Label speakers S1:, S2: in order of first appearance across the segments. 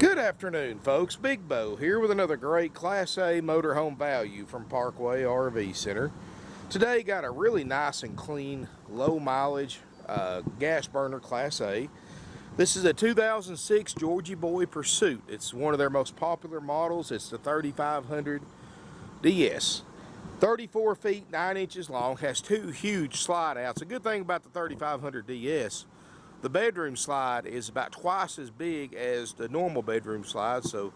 S1: Good afternoon, folks. Big Bo here with another great Class A motorhome value from Parkway RV Center. Today got a really nice and clean, low mileage gas burner Class A. This is a 2006 Georgie Boy Pursuit. It's one of their most popular models. It's the 3500 DS. 34 feet 9 inches long, has two huge slide outs. A good thing about the 3500 DS, the bedroom slide is about twice as big as the normal bedroom slide, so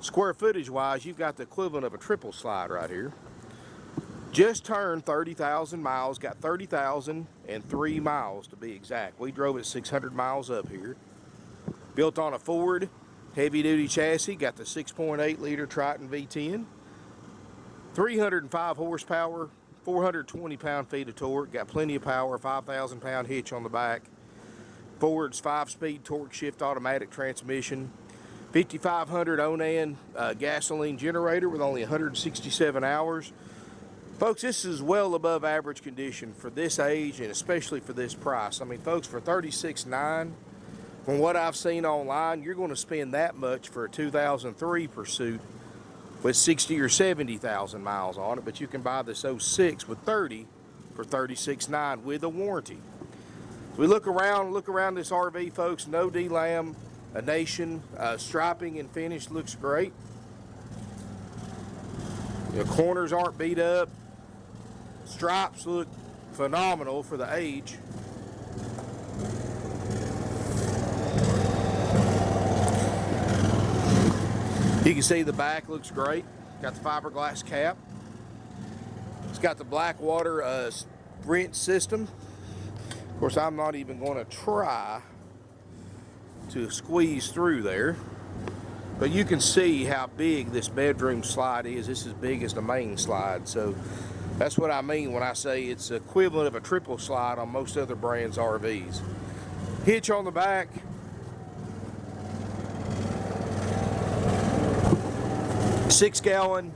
S1: square footage wise you've got the equivalent of a triple slide right here. Just turned 30,000 miles, got 30,003 miles to be exact. We drove it 600 miles up here. Built on a Ford heavy duty chassis, got the 6.8 liter Triton V10, 305 horsepower, 420 pound-feet of torque, got plenty of power, 5,000 pound hitch on the back. Ford's 5-speed torque shift automatic transmission, 5500 Onan gasoline generator with only 167 hours. Folks, this is well above average condition for this age and especially for this price. I mean, folks, for $36,900, from what I've seen online, you're going to spend that much for a 2003 Pursuit with 60 or 70,000 miles on it, but you can buy this 06 with 30 for $36,900 with a warranty. So we look around this RV, folks. No D-lam, a nation, striping and finish looks great. The corners aren't beat up. Stripes look phenomenal for the age. You can see the back looks great. Got the fiberglass cap. It's got the black water rinse system. Of course, I'm not even going to try to squeeze through there, but you can see how big this bedroom slide is. This is as big as the main slide, so that's what I mean when I say it's equivalent of a triple slide on most other brands' RVs. Hitch on the back. Six-gallon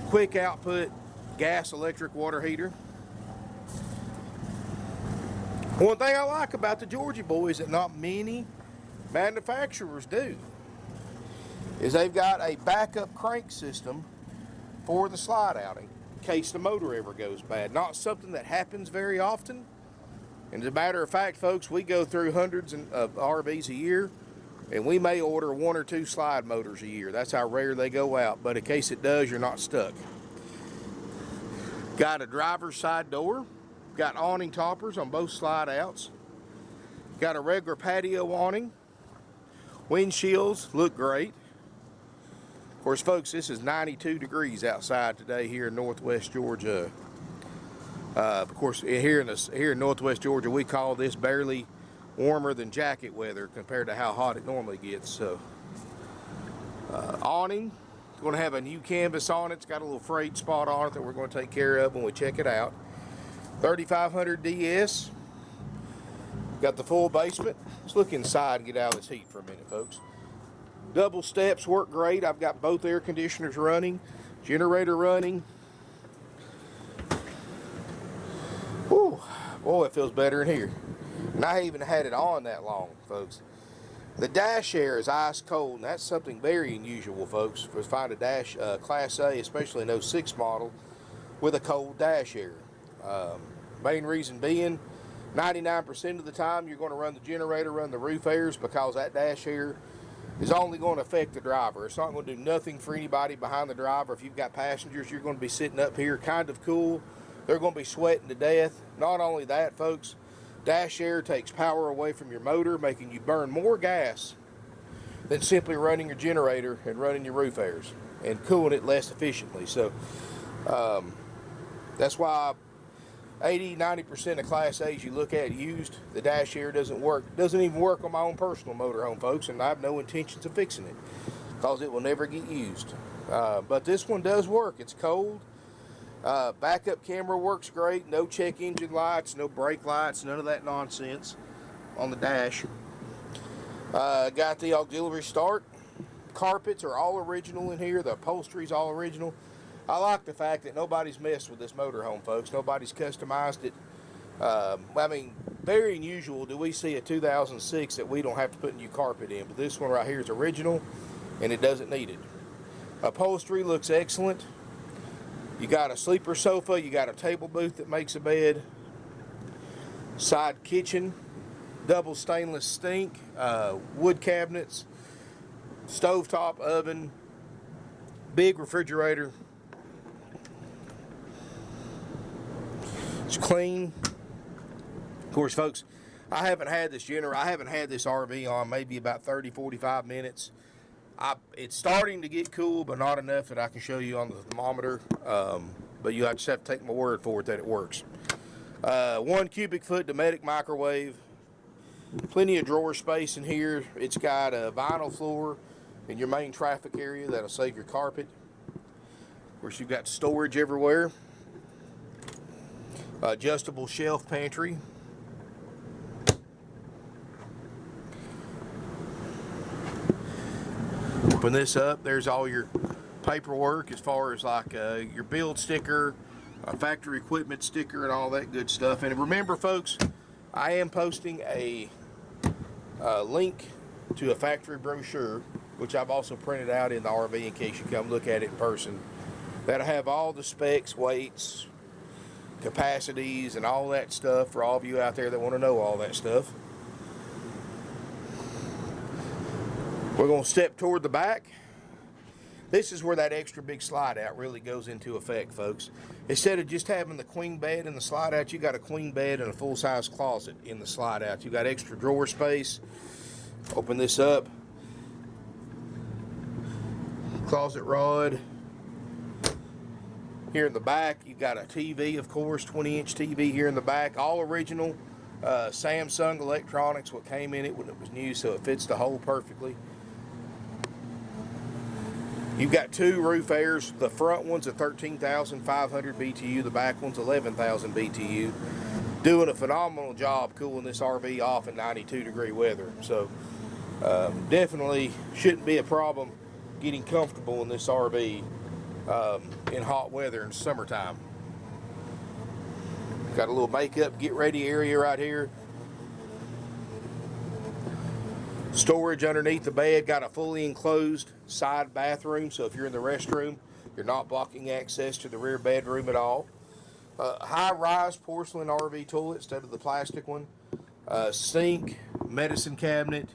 S1: quick output gas electric water heater. One thing I like about the Georgie Boy is that not many manufacturers do is they've got a backup crank system for the slide outing in case the motor ever goes bad. Not something that happens very often. And as a matter of fact, folks, we go through hundreds of RVs a year, and we may order 1 or 2 slide motors a year. That's how rare they go out, but in case it does, you're not stuck. Got a driver's side door. Got awning toppers on both slide outs. Got a regular patio awning. Windshields look great. Of course, folks, this is 92 degrees outside today here in Northwest Georgia. Of course, here in Northwest Georgia, we call this barely warmer than jacket weather compared to how hot it normally gets. So, awning. It's going to have a new canvas on it. It's got a little frayed spot on it that we're going to take care of when we check it out. 3500 DS. Got the full basement. Let's look inside and get out of this heat for a minute, folks. Double steps work great. I've got both air conditioners running, generator running. Whew, boy, it feels better in here. And I haven't had it on that long, folks. The dash air is ice cold, and that's something very unusual, folks. To find a dash Class A, especially an 06 model, with a cold dash air. Main reason being, 99% of the time you're going to run the generator, run the roof airs, because that dash air is only going to affect the driver. It's not going to do nothing for anybody behind the driver. If you've got passengers, you're going to be sitting up here kind of cool. They're going to be sweating to death. Not only that, folks, dash air takes power away from your motor, making you burn more gas than simply running your generator and running your roof airs and cooling it less efficiently. So that's why 80-90% of Class A's you look at used, the dash air doesn't work. It doesn't even work on my own personal motorhome, folks, and I have no intentions of fixing it because it will never get used. But this one does work. It's cold. Backup camera works great. No check engine lights, no brake lights, none of that nonsense on the dash. Got the auxiliary start. Carpets are all original in here. The upholstery's all original. I like the fact that nobody's messed with this motorhome, folks. Nobody's customized it. I mean, very unusual do we see a 2006 that we don't have to put new carpet in, but this one right here is original and it doesn't need it. Upholstery looks excellent. You got a sleeper sofa, you got a table booth that makes a bed, side kitchen, double stainless sink, wood cabinets, stovetop oven, big refrigerator. It's clean. Of course, folks, I haven't had this RV on maybe about 30-45 minutes. It's starting to get cool, but not enough that I can show you on the thermometer. But you just have to take my word for it that it works. 1 cubic foot Dometic microwave. Plenty of drawer space in here. It's got a vinyl floor in your main traffic area that'll save your carpet. Of course, you've got storage everywhere. Adjustable shelf pantry. Open this up, there's all your paperwork as far as like your build sticker, factory equipment sticker, and all that good stuff. And remember, folks, I am posting a link to a factory brochure, which I've also printed out in the RV in case you come look at it in person. That'll have all the specs, weights, capacities, and all that stuff for all of you out there that want to know all that stuff. We're going to step toward the back. This is where that extra big slide out really goes into effect, folks. Instead of just having the queen bed and the slide out, you got a queen bed and a full-size closet in the slide out. You got extra drawer space. Open this up. Closet rod. Here in the back, you've got a TV, of course, 20-inch TV here in the back. All original Samsung electronics, what came in it when it was new, so it fits the hole perfectly. You've got 2 roof airs. The front one's a 13,500 BTU. The back one's 11,000 BTU. Doing a phenomenal job cooling this RV off in 92-degree weather. So definitely shouldn't be a problem getting comfortable in this RV in hot weather in summertime. Got a little makeup, get ready area right here. Storage underneath the bed, got a fully enclosed side bathroom, so if you're in the restroom, you're not blocking access to the rear bedroom at all. High-rise porcelain RV toilet instead of the plastic one. Sink, medicine cabinet.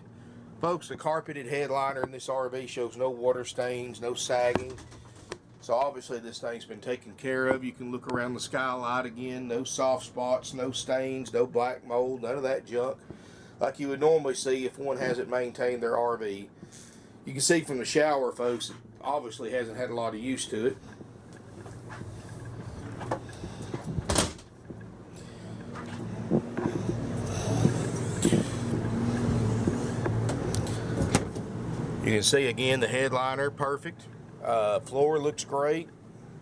S1: Folks, the carpeted headliner in this RV shows no water stains, no sagging. So obviously this thing's been taken care of. You can look around the skylight again. No soft spots, no stains, no black mold, none of that junk like you would normally see if one hasn't maintained their RV. You can see from the shower, folks, it obviously hasn't had a lot of use to it. You can see again the headliner, perfect. Floor looks great.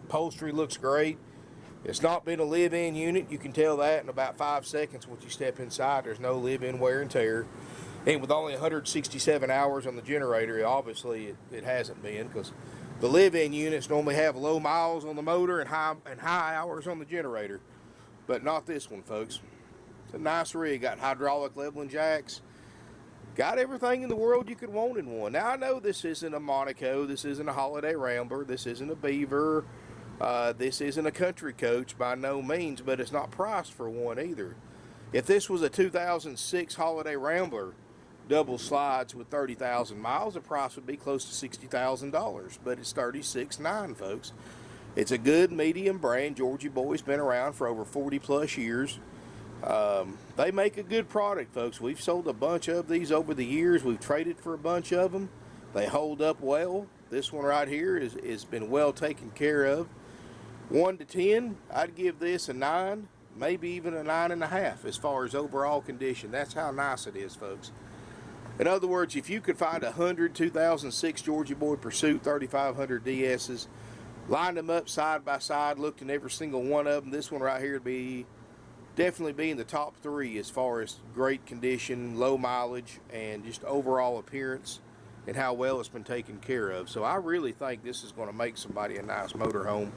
S1: Upholstery looks great. It's not been a live-in unit. You can tell that in about 5 seconds once you step inside. There's no live-in wear and tear. And with only 167 hours on the generator, obviously it hasn't been, because the live-in units normally have low miles on the motor and high hours on the generator. But not this one, folks. It's a nice rig. Got hydraulic leveling jacks. Got everything in the world you could want in one. Now, I know this isn't a Monaco. This isn't a Holiday Rambler. This isn't a Beaver. This isn't a country coach by no means, but it's not priced for one either. If this was a 2006 Holiday Rambler, double slides with 30,000 miles, the price would be close to $60,000, but it's $36,900, folks. It's a good medium brand. Georgie Boy's been around for over 40 plus years. They make a good product, folks. We've sold a bunch of these over the years. We've traded for a bunch of them. They hold up well. This one right here is been well taken care of. 1 to 10, I'd give this a 9, maybe even a 9.5 as far as overall condition. That's how nice it is, folks. In other words, if you could find 100 2006 Georgie Boy Pursuit 3500 DS's, lined them up side by side, looked in every single one of them, this one right here would definitely be in the top 3 as far as great condition, low mileage, and just overall appearance and how well it's been taken care of. So I really think this is going to make somebody a nice motorhome.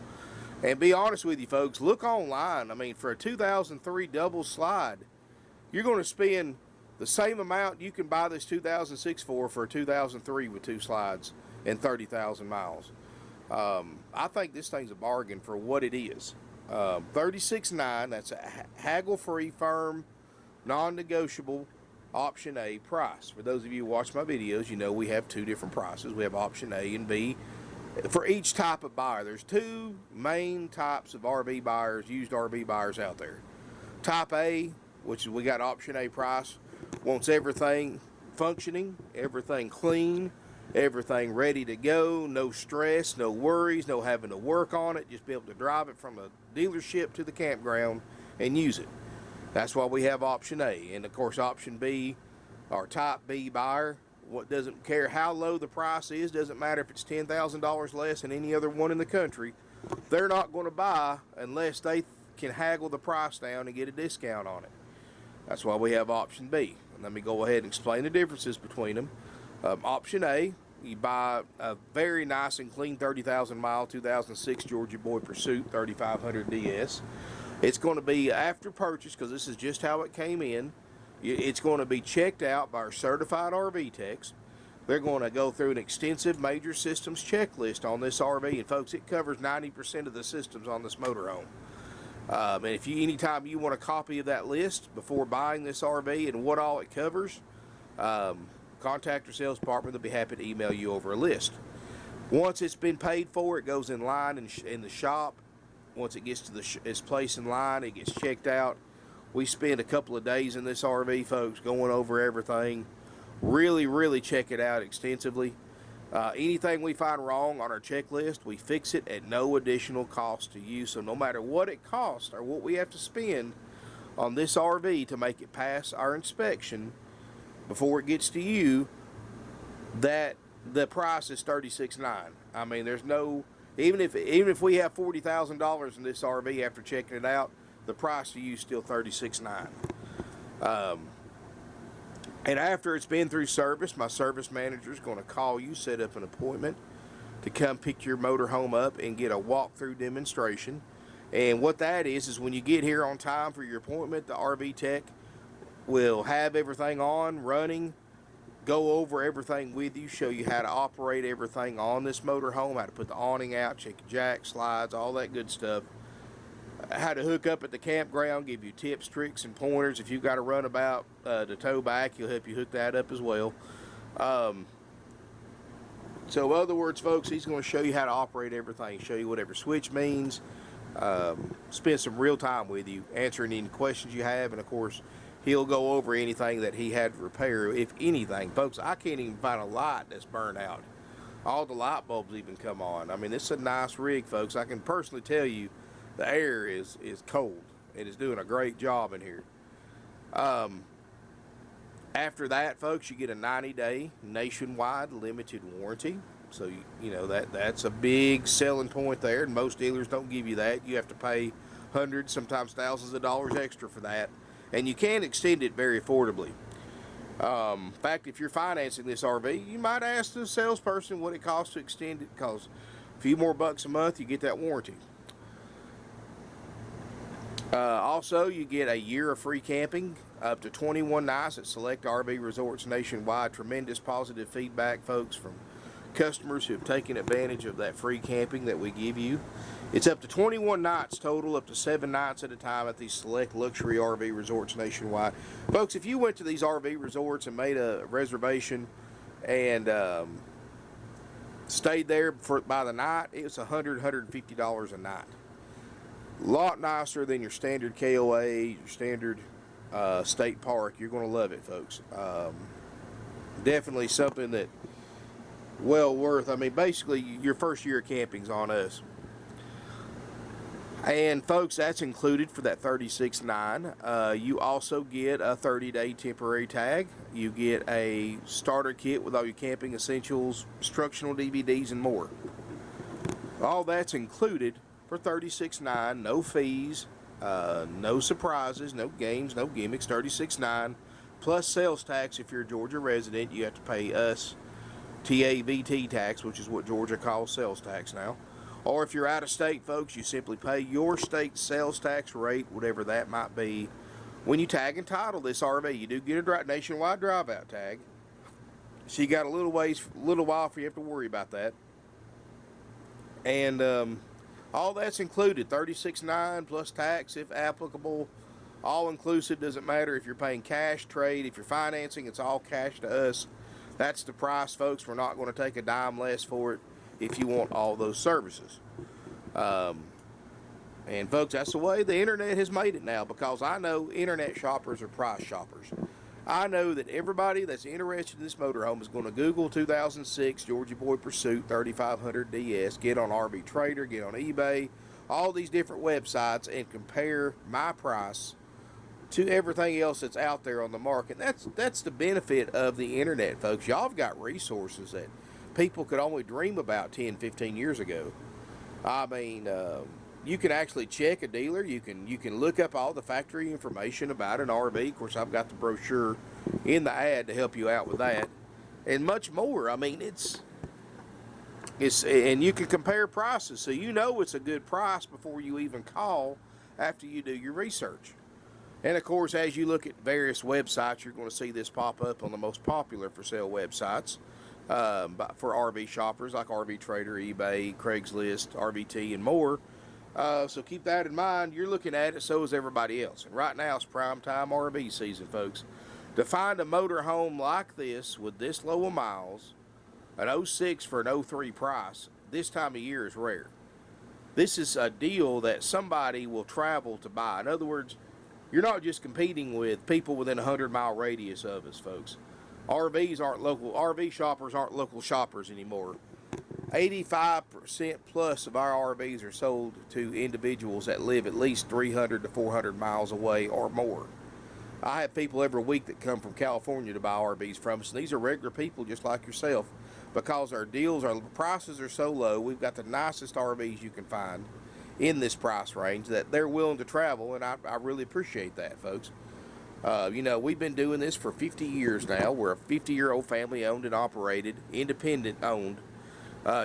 S1: And be honest with you, folks, look online. I mean, for a 2003 double slide, you're going to spend the same amount you can buy this 2006 for a 2003 with 2 slides and 30,000 miles. I think this thing's a bargain for what it is. $36,900, that's a haggle-free, firm, non-negotiable option A price. For those of you who watch my videos, you know we have 2 different prices. We have option A and B for each type of buyer. There's 2 main types of RV buyers, used RV buyers out there. Type A, which is we got option A price, wants everything functioning, everything clean, everything ready to go, no stress, no worries, no having to work on it, just be able to drive it from a dealership to the campground and use it. That's why we have option A. And of course option B, our type B buyer, what doesn't care how low the price is, doesn't matter if it's $10,000 less than any other one in the country, they're not going to buy unless they can haggle the price down and get a discount on it. That's why we have option B. And let me go ahead and explain the differences between them. Option A, you buy a very nice and clean 30,000 mile 2006 Georgie Boy Pursuit 3500 DS. It's going to be after purchase, because this is just how it came in. It's going to be checked out by our certified RV techs. They're going to go through an extensive major systems checklist on this RV, and folks, it covers 90% of the systems on this motorhome. And if you, anytime you want a copy of that list before buying this RV and what all it covers, contact your sales department. They'll be happy to email you over a list. Once it's been paid for, it goes in line in the shop. Once it gets to its place in line, it gets checked out. We spend a couple of days in this RV, folks, going over everything. Really check it out extensively. Anything we find wrong on our checklist, we fix it at no additional cost to you. So no matter what it costs or what we have to spend on this RV to make it pass our inspection before it gets to you, that the price is $36,900. I mean, there's no, even if we have $40,000 in this RV after checking it out, the price to you is still $36,900. And after it's been through service, my service manager is going to call you, set up an appointment to come pick your motorhome up and get a walkthrough demonstration. And what that is when you get here on time for your appointment, the RV tech will have everything on, running, go over everything with you, show you how to operate everything on this motorhome, how to put the awning out, check your jack, slides, all that good stuff. How to hook up at the campground, give you tips, tricks, and pointers. If you've got a runabout to tow back, he'll help you hook that up as well. So in other words, folks, he's going to show you how to operate everything, show you what every switch means, spend some real time with you, answering any questions you have, and of course, he'll go over anything that he had to repair, if anything. Folks, I can't even find a light that's burned out. All the light bulbs even come on. I mean, it's a nice rig, folks. I can personally tell you, the air is cold. It is doing a great job in here. After that, folks, you get a 90-day nationwide limited warranty. So, you know, that's a big selling point there, and most dealers don't give you that. You have to pay hundreds, sometimes thousands of dollars extra for that. And you can extend it very affordably. In fact, if you're financing this RV, you might ask the salesperson what it costs to extend it, because a few more bucks a month, you get that warranty. Also, you get a year of free camping, up to 21 nights at select RV resorts nationwide. Tremendous positive feedback, folks, from customers who have taken advantage of that free camping that we give you. It's up to 21 nights total, up to 7 nights at a time at these select luxury RV resorts nationwide. Folks, if you went to these RV resorts and made a reservation and stayed there by the night, it's $100, $150 a night. A lot nicer than your standard KOA, your standard state park. You're going to love it, folks. Definitely something that well worth. I mean, basically, your first year of camping's on us. And folks, that's included for that $36,900. You also get a 30-day temporary tag. You get a starter kit with all your camping essentials, instructional DVDs, and more. All that's included for $36,900. No fees, no surprises, no games, no gimmicks. $36,900 plus sales tax. If you're a Georgia resident, you have to pay us TAVT tax, which is what Georgia calls sales tax now. Or if you're out of state, folks, you simply pay your state sales tax rate, whatever that might be, when you tag and title this RV, you do get a nationwide drive-out tag. So you got a little while for you have to worry about that. And all that's included, $36,900 plus tax if applicable. All inclusive, doesn't matter if you're paying cash, trade, if you're financing, it's all cash to us. That's the price, folks. We're not going to take a dime less for it if you want all those services. And folks, that's the way the internet has made it now, because I know internet shoppers are price shoppers. I know that everybody that's interested in this motorhome is going to Google 2006 Georgie Boy Pursuit 3500 DS, get on RV Trader, get on eBay, all these different websites, and compare my price to everything else that's out there on the market. That's the benefit of the internet, folks. Y'all have got resources that people could only dream about 10, 15 years ago. I mean, you can actually check a dealer. You can look up all the factory information about an RV. Of course, I've got the brochure in the ad to help you out with that, and much more. I mean, it's and you can compare prices, so you know it's a good price before you even call after you do your research. And of course, as you look at various websites, you're going to see this pop up on the most popular for sale websites for RV shoppers like RV Trader, eBay, Craigslist, RVT, and more. So keep that in mind. You're looking at it, so is everybody else. And right now it's prime time RV season, folks. To find a motorhome like this with this low of miles, an 06 for an 03 price, this time of year is rare. This is a deal that somebody will travel to buy. In other words, you're not just competing with people within a 100-mile radius of us, folks. RV shoppers aren't local shoppers anymore. 85% plus of our RVs are sold to individuals that live at least 300 to 400 miles away or more. I have people every week that come from California to buy RVs from us, and these are regular people just like yourself, because our prices are so low. We've got the nicest RVs you can find in this price range that they're willing to travel, and I really appreciate that, folks. You know, we've been doing this for 50 years now. We're a 50-year-old family-owned and operated, independent-owned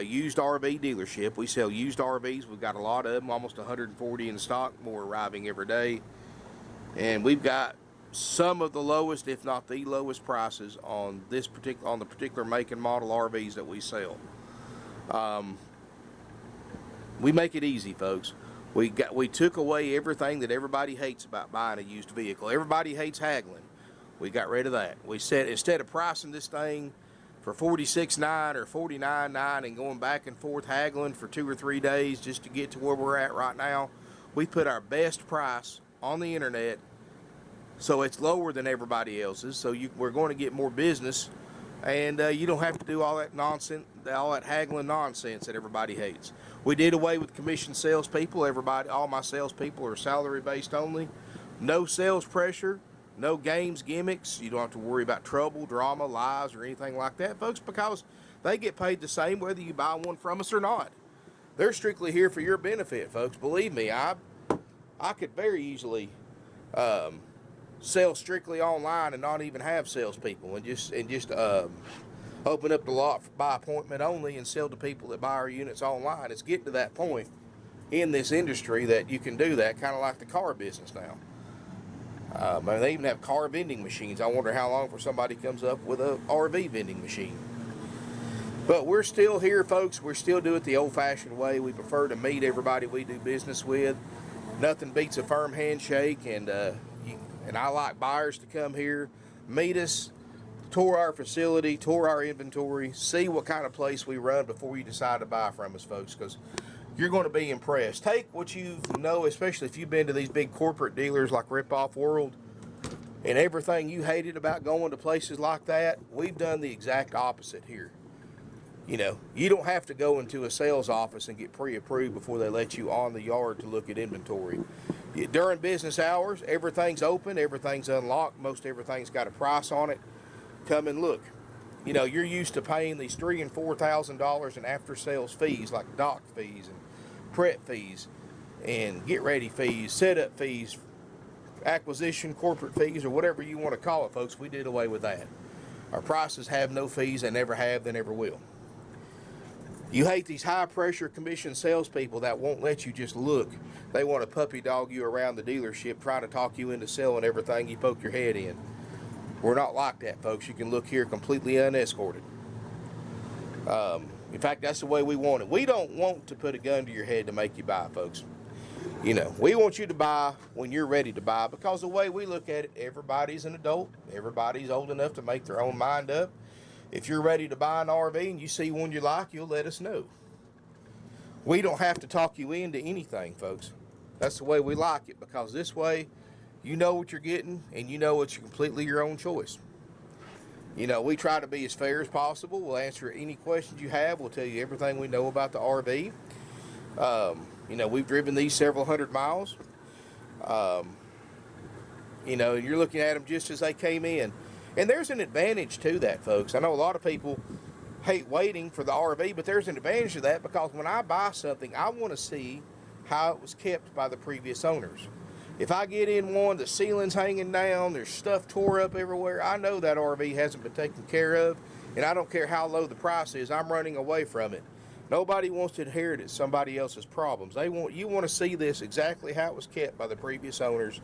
S1: used RV dealership. We sell used RVs. We've got a lot of them, almost 140 in stock, more arriving every day. And we've got some of the lowest, if not the lowest prices on the particular make and model RVs that we sell. We make it easy, folks. We took away everything that everybody hates about buying a used vehicle. Everybody hates haggling. We got rid of that. We said, instead of pricing this thing for $46,900 or $49,900 and going back and forth haggling for 2 or 3 days just to get to where we're at right now, we put our best price on the internet, so it's lower than everybody else's. So we're going to get more business, and you don't have to do all that nonsense, all that haggling nonsense that everybody hates. We did away with commission salespeople. All my salespeople are salary based only. No sales pressure. No games, gimmicks. You don't have to worry about trouble, drama, lies, or anything like that, folks, because they get paid the same whether you buy one from us or not. They're strictly here for your benefit, folks. Believe me, I could very easily sell strictly online and not even have salespeople, and just open up the lot by appointment only and sell to people that buy our units online. It's getting to that point in this industry that you can do that, kind of like the car business now. They even have car vending machines. I wonder how long before somebody comes up with a RV vending machine. But we're still here, folks. We still do it the old-fashioned way. We prefer to meet everybody we do business with. Nothing beats a firm handshake, and I like buyers to come here, meet us, tour our facility, tour our inventory, see what kind of place we run before you decide to buy from us, folks, because you're going to be impressed. Take what you know, especially if you've been to these big corporate dealers like Rip Off World, and everything you hated about going to places like that, we've done the exact opposite here. You know, you don't have to go into a sales office and get pre-approved before they let you on the yard to look at inventory. During business hours, everything's open, everything's unlocked, most everything's got a price on it. Come and look. You know, you're used to paying these $3,000 and $4,000 in after-sales fees like dock fees and prep fees and get-ready fees, setup fees, acquisition, corporate fees, or whatever you want to call it, folks. We did away with that. Our prices have no fees. They never have, they never will. You hate these high-pressure commission salespeople that won't let you just look. They want to puppy dog you around the dealership, trying to talk you into selling everything you poke your head in. We're not like that, folks. You can look here completely unescorted. In fact, that's the way we want it. We don't want to put a gun to your head to make you buy, folks. You know, we want you to buy when you're ready to buy, because the way we look at it, everybody's an adult. Everybody's old enough to make their own mind up. If you're ready to buy an RV and you see one you like, you'll let us know. We don't have to talk you into anything, folks. That's the way we like it, because this way you know what you're getting and you know it's completely your own choice. You know, we try to be as fair as possible. We'll answer any questions you have. We'll tell you everything we know about the RV. You know, we've driven these several hundred miles. You know, and you're looking at them just as they came in. And there's an advantage to that, folks. I know a lot of people hate waiting for the RV, but there's an advantage to that, because when I buy something, I want to see how it was kept by the previous owners. If I get in one, the ceiling's hanging down, there's stuff tore up everywhere, I know that RV hasn't been taken care of, and I don't care how low the price is, I'm running away from it. Nobody wants to inherit somebody else's problems. You want to see this exactly how it was kept by the previous owners,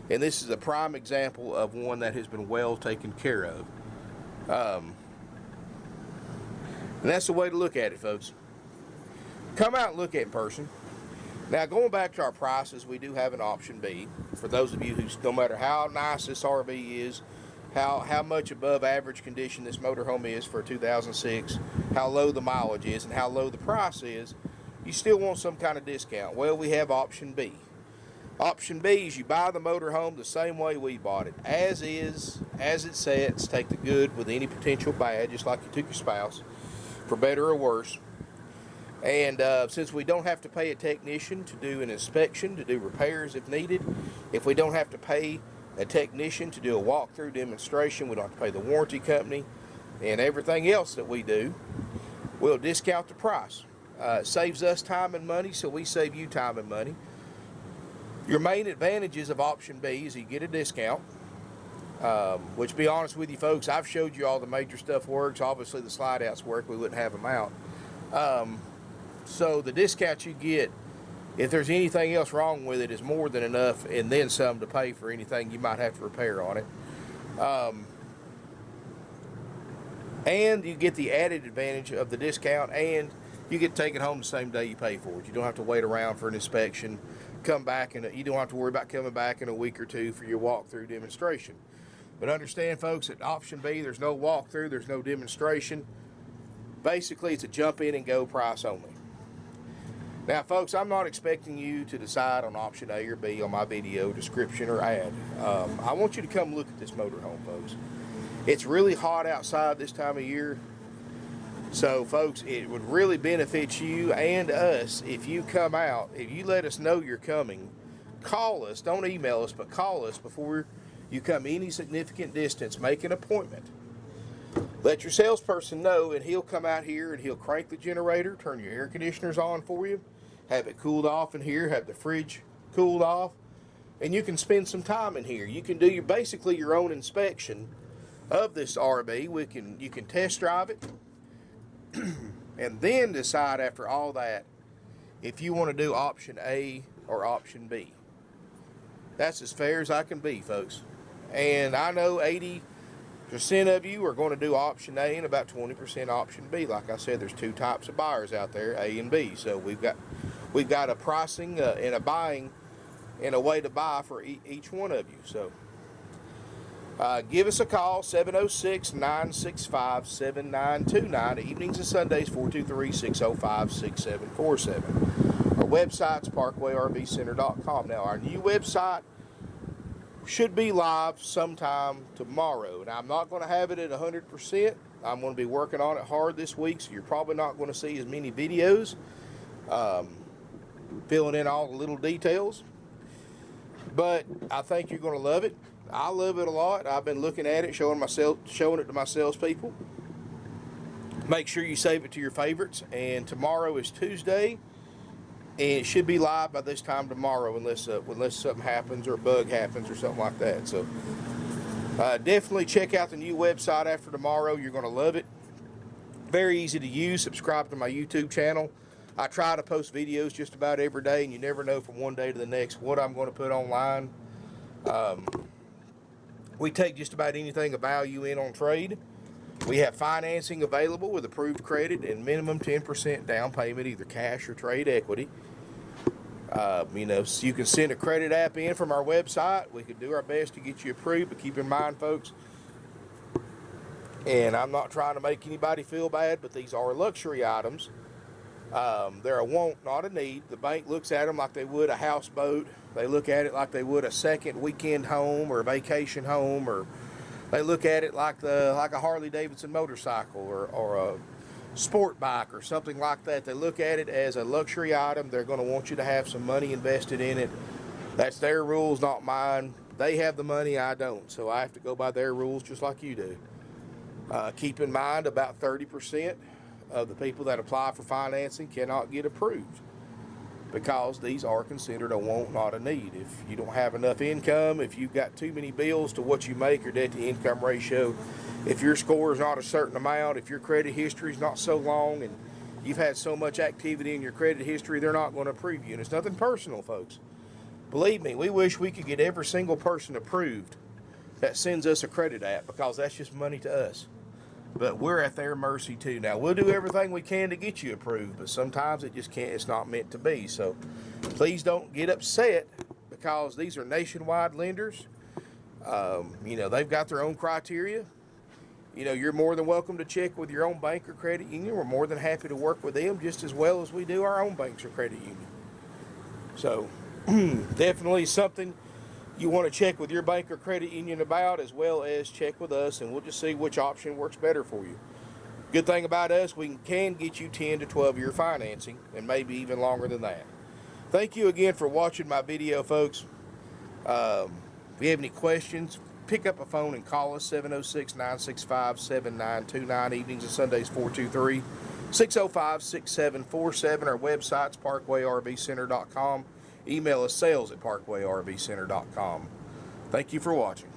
S1: and this is a prime example of one that has been well taken care of. And that's the way to look at it, folks. Come out and look at it in person. Now, going back to our prices, we do have an option B. For those of you who, no matter how nice this RV is, how much above average condition this motorhome is for 2006, how low the mileage is, and how low the price is, you still want some kind of discount. Well, we have option B. Option B is you buy the motorhome the same way we bought it, as is, as it sets. Take the good with any potential bad, just like you took your spouse, for better or worse. And since we don't have to pay a technician to do an inspection, to do repairs if needed, if we don't have to pay a technician to do a walkthrough demonstration, we don't have to pay the warranty company and everything else that we do, we'll discount the price. It saves us time and money, so we save you time and money. Your main advantages of option B is you get a discount, which, to be honest with you folks, I've showed you all the major stuff works. Obviously the slide outs work, we wouldn't have them out. So the discount you get, if there's anything else wrong with it, is more than enough and then some to pay for anything you might have to repair on it. And you get the added advantage of the discount, and you get to take it home the same day you pay for it. You don't have to wait around for an inspection, come back, and you don't have to worry about coming back in a week or two for your walkthrough demonstration. But understand, folks, at option B, there's no walkthrough, there's no demonstration. Basically, it's a jump in and go price only. Now, folks, I'm not expecting you to decide on option A or B on my video description or ad. I want you to come look at this motorhome, folks. It's really hot outside this time of year. So, folks, it would really benefit you and us if you come out, if you let us know you're coming. Call us, don't email us, but call us before you come any significant distance. Make an appointment. Let your salesperson know, and he'll come out here and he'll crank the generator, turn your air conditioners on for you, have it cooled off in here, have the fridge cooled off, and you can spend some time in here. You can do basically your own inspection of this RV. You can test drive it and then decide after all that if you want to do option A or option B. That's as fair as I can be, folks. And I know 80% of you are going to do option A and about 20% option B. Like I said, there's two types of buyers out there, A and B. So we've got a pricing and a buying and a way to buy for each one of you. So give us a call, 706-965-7929. Evenings and Sundays, 423-605-6747. Our website's parkwayrvcenter.com. Now, our new website should be live sometime tomorrow. And I'm not going to have it at 100%. I'm going to be working on it hard this week, so you're probably not going to see as many videos filling in all the little details. But I think you're going to love it. I love it a lot. I've been looking at it, showing it to my salespeople. Make sure you save it to your favorites. And tomorrow is Tuesday, and it should be live by this time tomorrow, unless something happens or a bug happens or something like that. So definitely check out the new website after tomorrow. You're going to love it. Very easy to use. Subscribe to my YouTube channel. I try to post videos just about every day, and you never know from one day to the next what I'm going to put online. We take just about anything of value in on trade. We have financing available with approved credit and minimum 10% down payment, either cash or trade equity. You know, so you can send a credit app in from our website. We can do our best to get you approved, but keep in mind, folks, and I'm not trying to make anybody feel bad, but these are luxury items. They're a want, not a need. The bank looks at them like they would a houseboat. They look at it like they would a second weekend home or a vacation home, or they look at it like a Harley Davidson motorcycle or a sport bike or something like that. They look at it as a luxury item. They're going to want you to have some money invested in it. That's their rules, not mine. They have the money, I don't, so I have to go by their rules just like you do. Keep in mind, about 30% of the people that apply for financing cannot get approved because these are considered a want, not a need. If you don't have enough income, if you've got too many bills to what you make, your debt to income ratio, if your score is not a certain amount, if your credit history is not so long and you've had so much activity in your credit history, they're not going to approve you. And it's nothing personal, folks. Believe me, we wish we could get every single person approved that sends us a credit app, because that's just money to us. But we're at their mercy too. Now, we'll do everything we can to get you approved, but sometimes it just can't, it's not meant to be. So please don't get upset, because these are nationwide lenders. You know, they've got their own criteria. You know, you're more than welcome to check with your own bank or credit union. We're more than happy to work with them just as well as we do our own banks or credit union. So definitely something you want to check with your bank or credit union about, as well as check with us, and we'll just see which option works better for you. Good thing about us, we can get you 10 to 12 year financing, and maybe even longer than that. Thank you again for watching my video, folks. If you have any questions, pick up a phone and call us, 706-965-7929, evenings and Sundays 423-605-6747. Our website's parkwayrvcenter.com. Email us, sales@parkwayrvcenter.com. Thank you for watching.